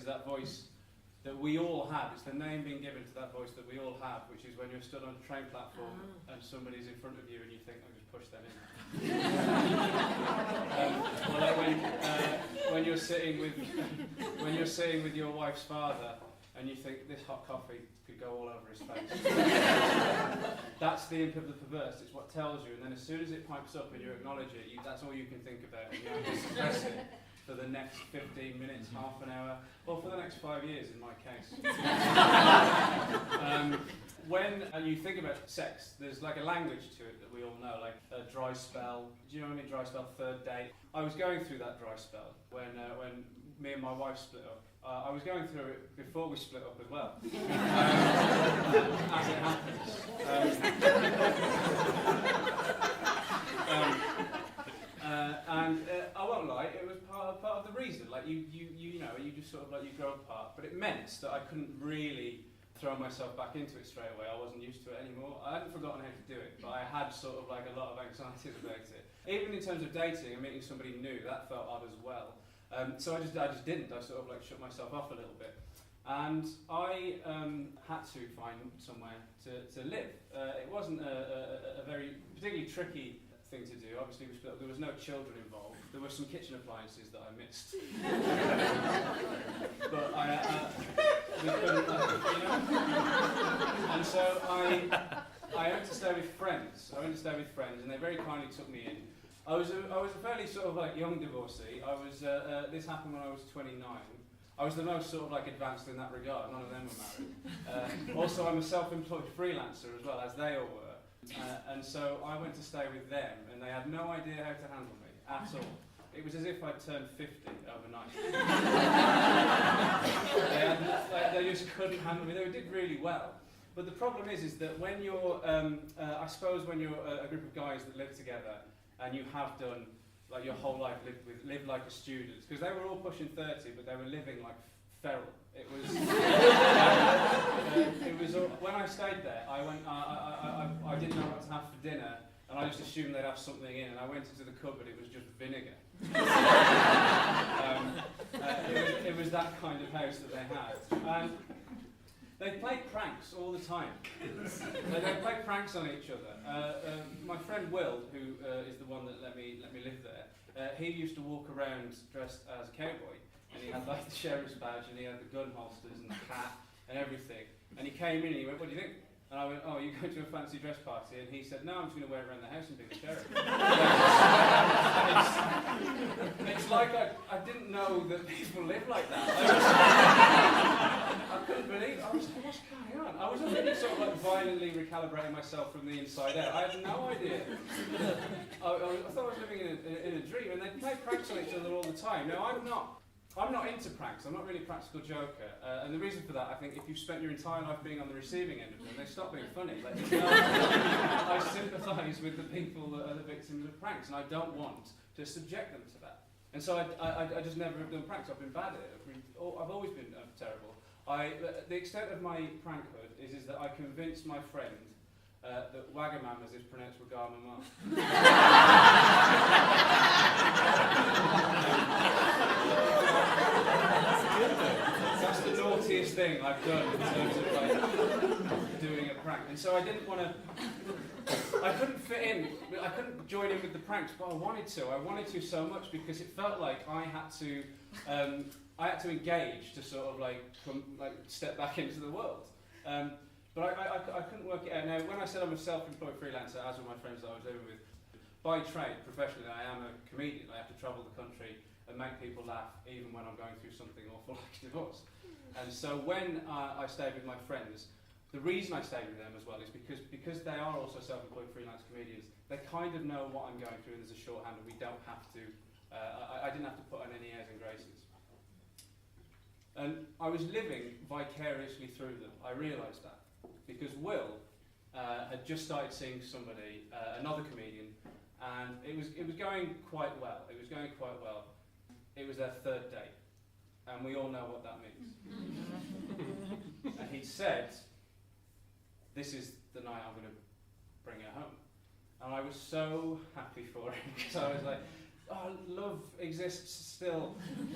that voice that we all have. It's the name being given to that voice that we all have, which is when you're stood on a train platform and somebody's in front of you and you think, I'll just push them in. Or like when you're sitting with your wife's father and you think this hot coffee could go all over his face. That's the imp of the perverse. It's what tells you, and then as soon as it pipes up and you acknowledge it, that's all you can think about, and you have to suppress it for the next 15 minutes, half an hour, or for the next 5 years in my case. When you think about sex, there's like a language to it that we all know, like a dry spell. Do you know what I mean? Dry spell, third date. I was going through that dry spell when me and my wife split up. I was going through it before we split up as well, as it happens. I won't lie, it was part of the reason. Like you just sort of like you grow apart, but it meant that I couldn't really throw myself back into it straight away. I wasn't used to it anymore. I hadn't forgotten how to do it, but I had sort of like a lot of anxiety about it. Even in terms of dating and meeting somebody new, that felt odd as well. So I just didn't. I sort of like shut myself off a little bit, and I had to find somewhere to live. It wasn't a very particularly tricky thing to do. Obviously, we split up. There was no children involved. There were some kitchen appliances that I missed, but we couldn't, and so I went to stay with friends. And they very kindly took me in. I was a fairly sort of like young divorcee. This happened when I was 29. I was the most sort of like advanced in that regard. None of them were married. Also, I'm a self-employed freelancer as well, as they all were. And so I went to stay with them, and they had no idea how to handle me at all. It was as if I'd turned 50 overnight. They just couldn't handle me. They did really well. But the problem is that when you're, I suppose when you're a group of guys that live together, and you have done like your whole life lived like a student, because they were all pushing 30, but they were living like feral. It was. When I stayed there, I didn't know what to have for dinner, and I just assumed they'd have something in, and I went into the cupboard. It was just vinegar. It was that kind of house that they had. They played pranks all the time. They played pranks on each other. My friend Will, who is the one that let me live there, he used to walk around dressed as a cowboy, and he had like the sheriff's badge, and he had the gun holsters and the hat and everything. And he came in and he went, "What do you think?" And I went, "Oh, you're going to a fancy dress party?" And he said, "No, I'm just going to wear it around the house and be the sheriff." It's like I didn't know that people live like that. I couldn't believe it. I was like, what's going on? I was already sort of like violently recalibrating myself from the inside out. I had no idea. I thought I was living in a dream, and they play pranks on each other all the time. Now, I'm not into pranks. I'm not really a practical joker. And the reason for that, I think, if you've spent your entire life being on the receiving end of them, they stop being funny. Like, I sympathise with the people that are the victims of pranks, and I don't want to subject them to that. And so I just never have done pranks. I've been bad at it. I've always been terrible. The extent of my prankhood is that I convinced my friend that Wagamama's is pronounced Wagamama. That's the naughtiest thing I've done in terms of like doing a prank. And so I didn't want to. I couldn't fit in. I couldn't join in with the pranks, but I wanted to. I wanted to so much because it felt like I had to engage to sort of like step back into the world. But I couldn't work it out. Now, when I said I'm a self-employed freelancer, as were my friends that I was living with, by trade, professionally, I am a comedian. I have to travel the country and make people laugh, even when I'm going through something awful like a divorce. And so when I stayed with my friends, the reason I stayed with them as well is because they are also self-employed freelance comedians. They kind of know what I'm going through, and there's a shorthand, and we don't have to. I didn't have to put on any airs and graces. And I was living vicariously through them. I realised that because Will had just started seeing somebody, another comedian, and it was going quite well. It was going quite well. It was their third date, and we all know what that means. And he said, "This is the night I'm going to bring her home." And I was so happy for him, because I was like, love exists still.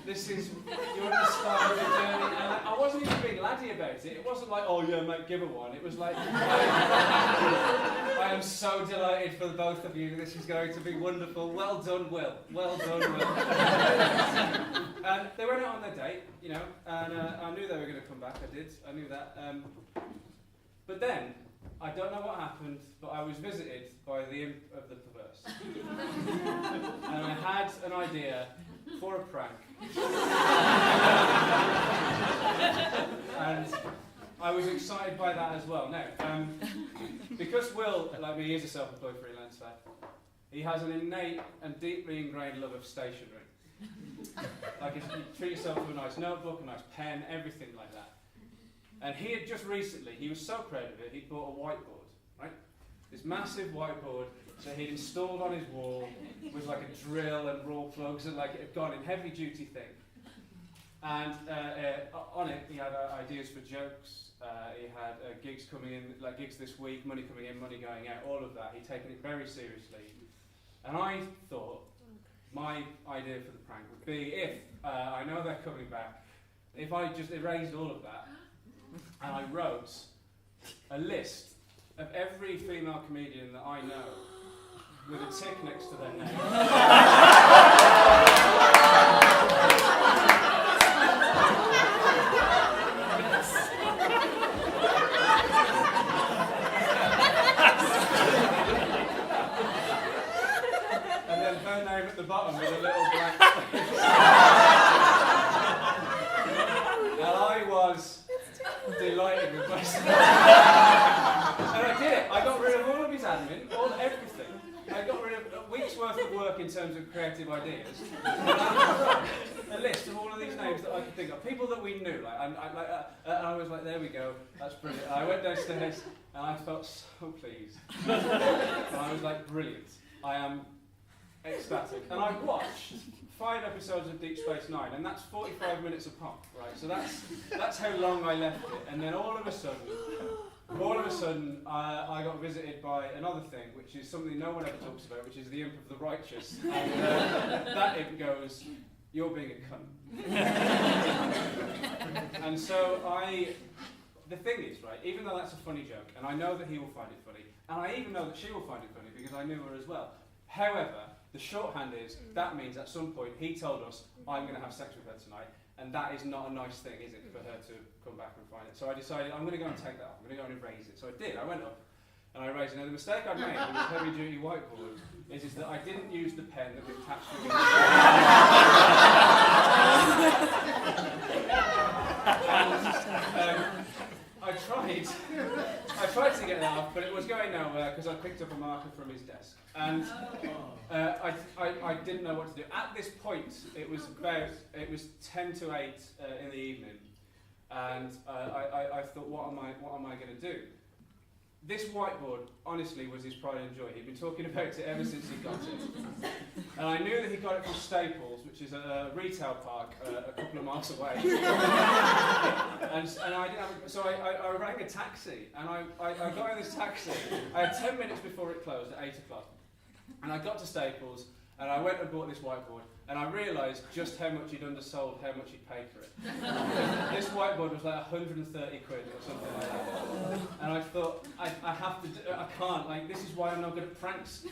This is, you're at the start of the journey. And I wasn't even being laddie about it. It wasn't like, oh yeah, mate, give her one. It was like, I am so delighted for the both of you. This is going to be wonderful. Well done, Will. Well done, Will. And they went out on their date, you know, and I knew they were going to come back. I did. I knew that. But then, I don't know what happened, but I was visited by the imp of the perverse. And I had an idea for a prank. And I was excited by that as well. Now, because Will, like me, is a self-employed freelancer, he has an innate and deeply ingrained love of stationery. Like, you treat yourself to a nice notebook, a nice pen, everything like that. And he had just recently, he was so proud of it, he bought a whiteboard, right? This massive whiteboard that he'd installed on his wall with like a drill and raw plugs, and like it had gone in heavy duty thing. And on it he had ideas for jokes, he had gigs coming in, like gigs this week, money coming in, money going out, all of that. He'd taken it very seriously. And I thought my idea for the prank would be, if I know they're coming back, if I just erased all of that, and I wrote a list of every female comedian that I know with a tick next to their name. And then her name at the bottom with a little blank space. And I was delighted with myself. And I did it. I got rid of all of his admin, everything. I got rid of a week's worth of work in terms of creative ideas. And I wrote a list of all of these names that I could think of, people that we knew. And I was like, there we go, that's brilliant. And I went downstairs and I felt so pleased. And I was like, brilliant. I am ecstatic. And I watched 5 episodes of Deep Space Nine, and that's 45 minutes a pop, right? So that's how long I left it. And then all of a sudden, I got visited by another thing, which is something no one ever talks about, which is the imp of the righteous. And that imp goes, "You're being a cunt." And so the thing is, right, even though that's a funny joke, and I know that he will find it funny, and I even know that she will find it funny because I knew her as well. However, the shorthand is, that means at some point he told us, I'm going to have sex with her tonight, and that is not a nice thing, is it, for her to come back and find it. So I decided, I'm going to go and take that off, I'm going to go and erase it. So I did, I went up, and I erased it. Now the mistake I made with this heavy-duty whiteboard is that I didn't use the pen that was attached to it. I tried to get that off, but it was going nowhere because I picked up a marker from his desk. And I didn't know what to do. At this point, it was 10 to 8 in the evening, and I thought, what am I going to do? This whiteboard, honestly, was his pride and joy. He'd been talking about it ever since he got it. And I knew that he got it from Staples, which is a retail park a couple of miles away. and I didn't have so I rang a taxi, and I got in this taxi. I had 10 minutes before it closed at 8 o'clock. And I got to Staples, and I went and bought this whiteboard, and I realised just how much he'd undersold, how much he'd paid for it. This whiteboard was like 130 quid or something like that. And I thought, I have to I can't, like, this is why I'm not good at pranks.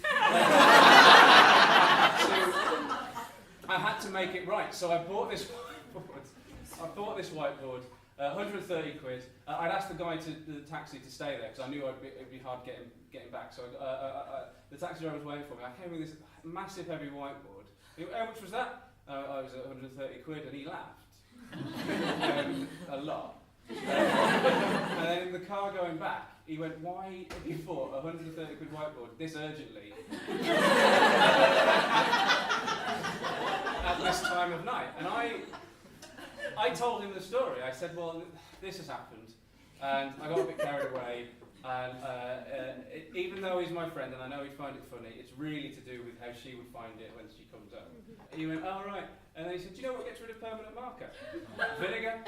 I had to make it right, so I bought this whiteboard. 130 quid. I'd asked the guy the taxi to stay there because I knew it'd be hard getting back. So the taxi driver was waiting for me. I came with this massive heavy whiteboard. How much was that? I was at 130 quid, and he laughed a lot. And then in the car going back, he went, "Why have you bought a 130 quid whiteboard this urgently at this time of night?" And I told him the story. I said, well, this has happened, and I got a bit carried away, and even though he's my friend and I know he'd find it funny, it's really to do with how she would find it when she comes up. He went, "Oh, right." And then he said, "Do you know what gets rid of permanent marker? Vinegar."